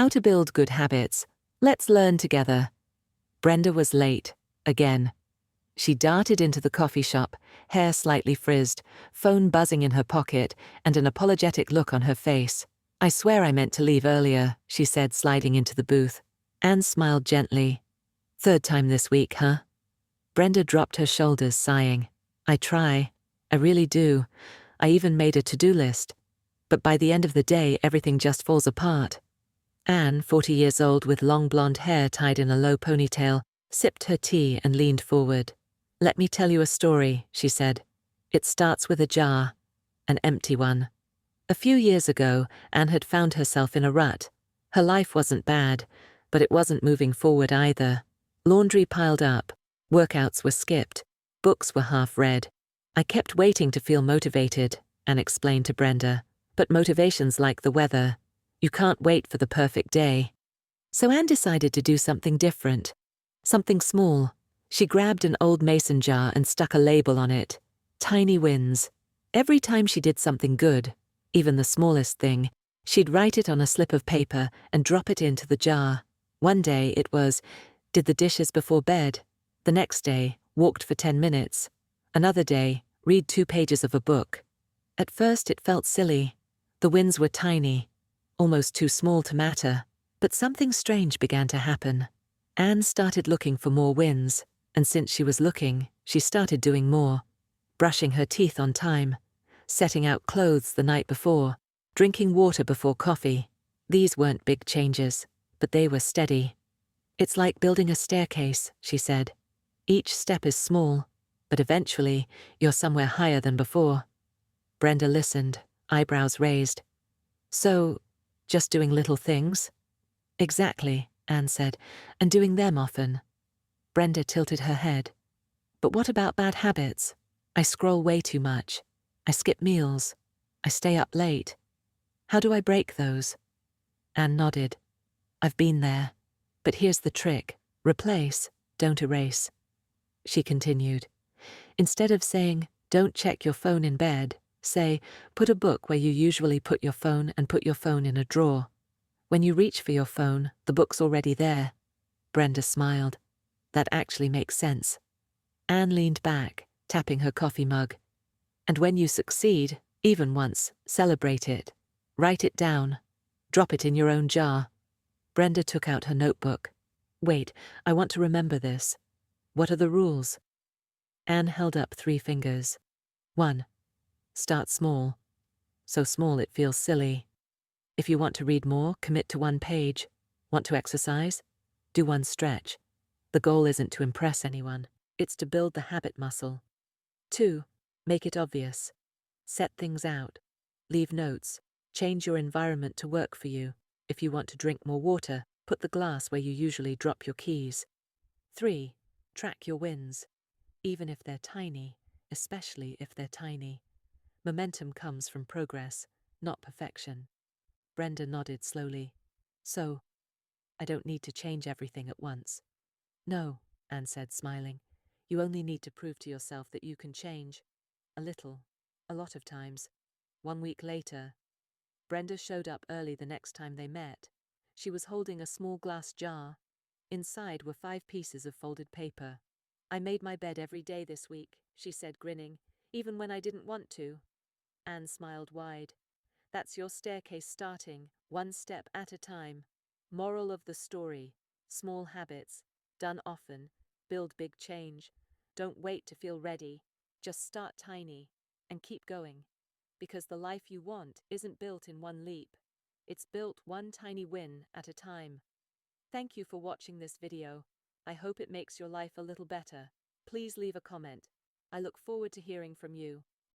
How to build good habits. Let's learn together. Brenda was late, again. She darted into the coffee shop, hair slightly frizzed, phone buzzing in her pocket, and an apologetic look on her face. "I swear I meant to leave earlier," she said, sliding into the booth. Anne smiled gently. "Third time this week, huh?" Brenda dropped her shoulders, sighing. "I try. I really do. I even made a to-do list. But by the end of the day, everything just falls apart." Anne, 40 years old with long blonde hair tied in a low ponytail, sipped her tea and leaned forward. "Let me tell you a story," she said. "It starts with a jar, an empty one." A few years ago, Anne had found herself in a rut. Her life wasn't bad, but it wasn't moving forward either. Laundry piled up, workouts were skipped, books were half read. "I kept waiting to feel motivated," Anne explained to Brenda. "But motivation's like the weather. You can't wait for the perfect day." So Anne decided to do something different. Something small. She grabbed an old mason jar and stuck a label on it. Tiny wins. Every time she did something good, even the smallest thing, she'd write it on a slip of paper and drop it into the jar. One day it was, did the dishes before bed. The next day, walked for 10 minutes. Another day, read 2 pages of a book. At first it felt silly. The wins were tiny, almost too small to matter. But something strange began to happen. Anne started looking for more wins, and since she was looking, she started doing more. Brushing her teeth on time, setting out clothes the night before, drinking water before coffee. These weren't big changes, but they were steady. "It's like building a staircase," she said. "Each step is small, but eventually you're somewhere higher than before." Brenda listened, eyebrows raised. "So, just doing little things?" "Exactly," Anne said, "and doing them often." Brenda tilted her head. "But what about bad habits? I scroll way too much. I skip meals. I stay up late. How do I break those?" Anne nodded. "I've been there. But here's the trick. Replace, don't erase." She continued. "Instead of saying, 'Don't check your phone in bed,' say, 'Put a book where you usually put your phone and put your phone in a drawer.' When you reach for your phone, the book's already there." Brenda smiled. "That actually makes sense." Anne leaned back, tapping her coffee mug. "And when you succeed, even once, celebrate it. Write it down. Drop it in your own jar." Brenda took out her notebook. "Wait, I want to remember this. What are the rules?" Anne held up 3 fingers. 1. Start small. So small it feels silly. If you want to read more, commit to 1 page. Want to exercise? Do 1 stretch. The goal isn't to impress anyone. It's to build the habit muscle. 2. Make it obvious. Set things out. Leave notes. Change your environment to work for you. If you want to drink more water, put the glass where you usually drop your keys. 3. Track your wins. Even if they're tiny, especially if they're tiny. Momentum comes from progress, not perfection. Brenda nodded slowly. "So, I don't need to change everything at once." "No," Anne said, smiling. "You only need to prove to yourself that you can change. A little. A lot of times." 1 week later, Brenda showed up early the next time they met. She was holding a small glass jar. Inside were 5 pieces of folded paper. "I made my bed every day this week," she said, grinning, "even when I didn't want to." Anne smiled wide. "That's your staircase starting, 1 step at a time." Moral of the story: small habits, done often, build big change. Don't wait to feel ready. Just start tiny and keep going. Because the life you want isn't built in 1 leap. It's built 1 tiny win at a time. Thank you for watching this video. I hope it makes your life a little better. Please leave a comment. I look forward to hearing from you.